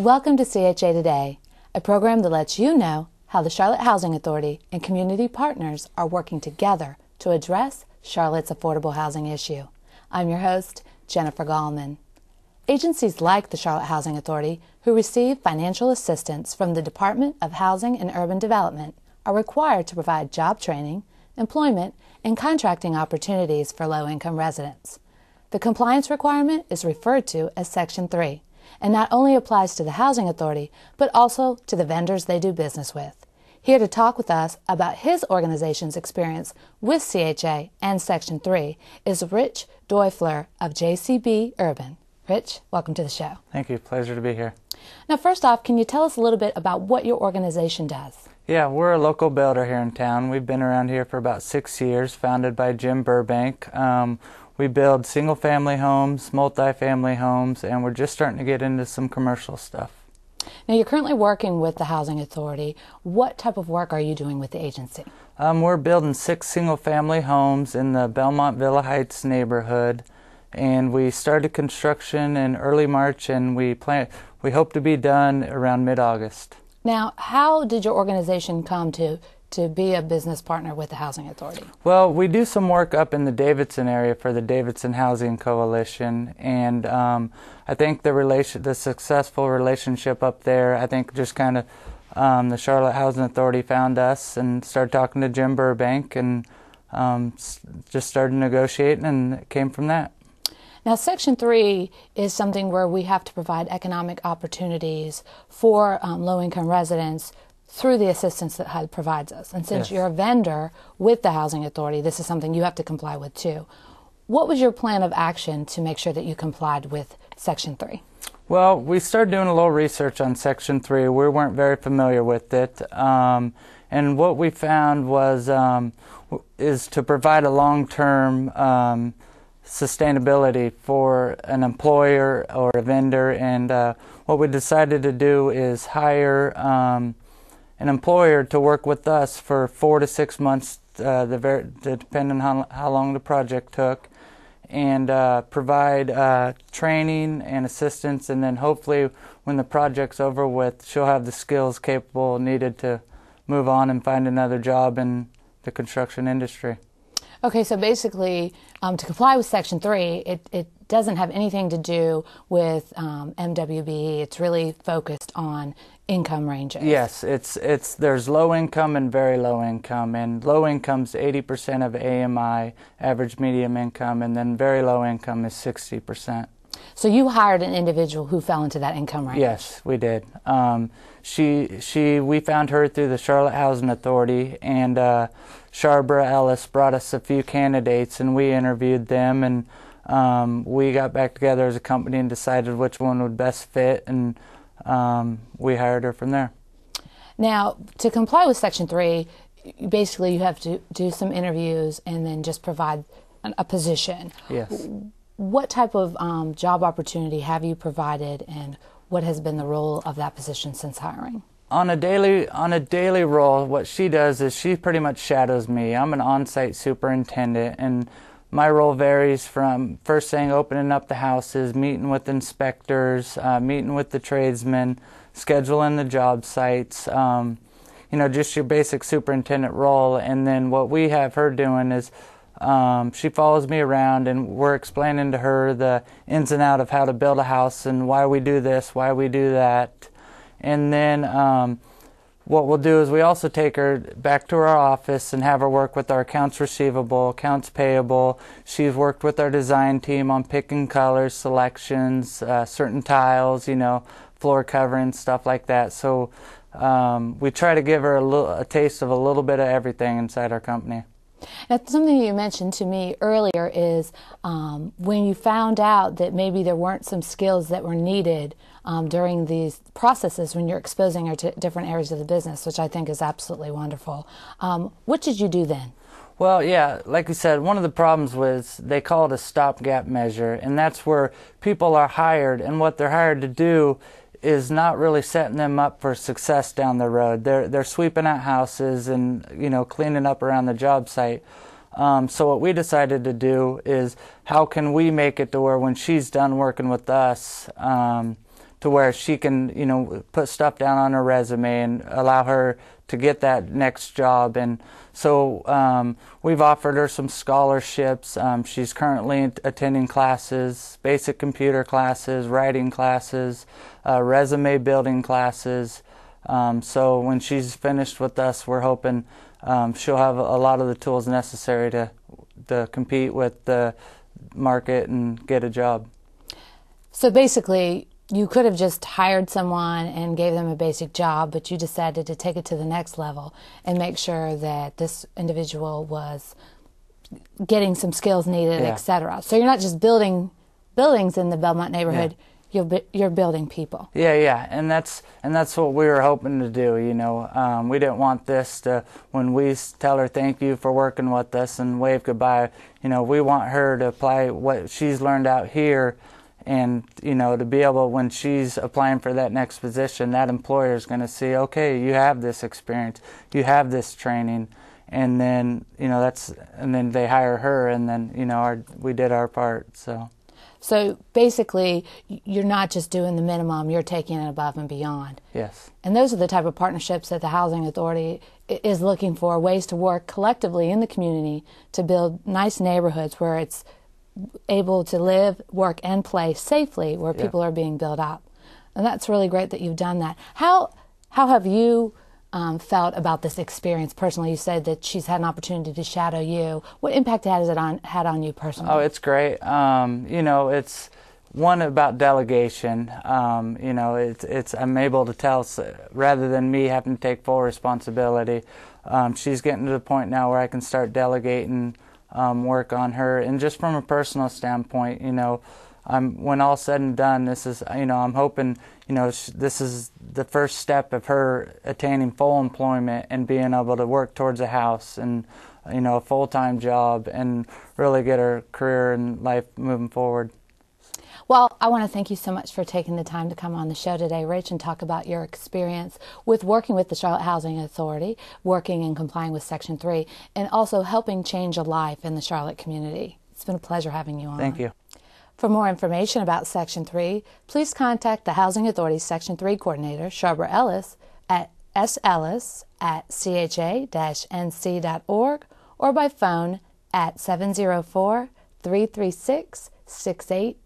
Welcome to CHA Today, a program that lets you know how the Charlotte Housing Authority and community partners are working together to address Charlotte's affordable housing issue. I'm your host, Jennifer Gallman. Agencies like the Charlotte Housing Authority, who receive financial assistance from the Department of Housing and Urban Development, are required to provide job training, employment, and contracting opportunities for low-income residents. The compliance requirement is referred to as Section 3, and not only applies to the Housing Authority, but also to the vendors they do business with. Here to talk with us about his organization's experience with CHA and Section 3 is Rich Doyfler of JCB Urban. Rich, welcome to the show. Thank you. Pleasure to be here. Now, first off, can you tell us a little bit about what your organization does? Yeah, we're a local builder here in town. We've been around here for about 6 years, founded by Jim Burbank. We build single-family homes, multi-family homes, and we're just starting to get into some commercial stuff. Now, you're currently working with the Housing Authority. What type of work are you doing with the agency? We're building 6 single-family homes in the Belmont Villa Heights neighborhood, and we started construction in early March, and we hope to be done around mid-August. Now, how did your organization come to be a business partner with the Housing Authority? Well, we do some work up in the Davidson area for the Davidson Housing Coalition, and I think the successful relationship up there, I think just kind of the Charlotte Housing Authority found us and started talking to Jim Burbank and just started negotiating, and it came from that. Now, Section 3 is something where we have to provide economic opportunities for low-income residents through the assistance that HUD provides us. And since you're a vendor with the Housing Authority, this is something you have to comply with too. What was your plan of action to make sure that you complied with Section 3? Well, we started doing a little research on Section 3. We weren't very familiar with it. And what we found was is to provide a long-term sustainability for an employer or a vendor. And what we decided to do is hire an employer to work with us for 4 to 6 months, depending on how long the project took, and provide training and assistance, and then hopefully when the project's over with, she'll have the skills needed to move on and find another job in the construction industry. Okay, so basically, to comply with Section 3, it doesn't have anything to do with MWBE. It's really focused on income ranges. Yes, there's low income and very low income, and low income's 80% of AMI, average medium income, and then very low income is 60%. So you hired an individual who fell into that income range? Yes, we did. We found her through the Charlotte Housing Authority, and Sharbra Ellis brought us a few candidates, and we interviewed them, and we got back together as a company and decided which one would best fit, and we hired her from there. Now, to comply with Section 3, basically you have to do some interviews and then just provide a position. Yes. What type of job opportunity have you provided, and what has been the role of that position since hiring? On a daily role, what she does is she pretty much shadows me. I'm an on-site superintendent, and my role varies from first thing opening up the houses, meeting with inspectors, meeting with the tradesmen, scheduling the job sites, just your basic superintendent role. And then what we have her doing is she follows me around, and we're explaining to her the ins and outs of how to build a house and why we do this, why we do that. And then what we'll do is we also take her back to our office and have her work with our accounts receivable, accounts payable. She's worked with our design team on picking colors, selections, certain tiles, floor covering, stuff like that. So we try to give her a taste of a little bit of everything inside our company. Now, something you mentioned to me earlier is when you found out that maybe there weren't some skills that were needed during these processes when you're exposing her to different areas of the business, which I think is absolutely wonderful. What did you do then? Well, yeah, like you said, one of the problems was they call it a stopgap measure, and that's where people are hired, and what they're hired to do is not really setting them up for success down the road. They're sweeping out houses and cleaning up around the job site. So what we decided to do is how can we make it to where when she's done working with us, to where she can, put stuff down on her resume and allow her to get that next job. And so we've offered her some scholarships. She's currently attending classes, basic computer classes, writing classes, resume building classes. So when she's finished with us, we're hoping she'll have a lot of the tools necessary to compete with the market and get a job. So basically, you could have just hired someone and gave them a basic job, but you decided to take it to the next level and make sure that this individual was getting some skills needed, etc. So you're not just building buildings in the Belmont neighborhood. You're building people. Yeah, and that's what we were hoping to do. We didn't want this to, when we tell her thank you for working with us and wave goodbye. We want her to apply what she's learned out here, and to be able, when she's applying for that next position, that employer is going to see, okay, you have this experience, you have this training, and then and then they hire her, and then we did our part. So basically, you're not just doing the minimum, you're taking it above and beyond. Yes. And those are the type of partnerships that the Housing Authority is looking for, ways to work collectively in the community to build nice neighborhoods where it's able to live, work, and play safely, where people are being built up. And that's really great that you've done that. How have you felt about this experience personally? You said that she's had an opportunity to shadow you. What impact has it had on you personally? Oh, it's great. It's one about delegation. It's I'm able to tell, rather than me having to take full responsibility. She's getting to the point now where I can start delegating work on her. And just from a personal standpoint, when all said and done, this is, I'm hoping, this is the first step of her attaining full employment and being able to work towards a house and, a full-time job and really get her career and life moving forward. Well, I want to thank you so much for taking the time to come on the show today, Rich, and talk about your experience with working with the Charlotte Housing Authority, working and complying with Section 3, and also helping change a life in the Charlotte community. It's been a pleasure having you on. Thank you. For more information about Section 3, please contact the Housing Authority's Section 3 Coordinator, Sharbara Ellis, at sellis@cha-nc.org or by phone at 704-336-6883.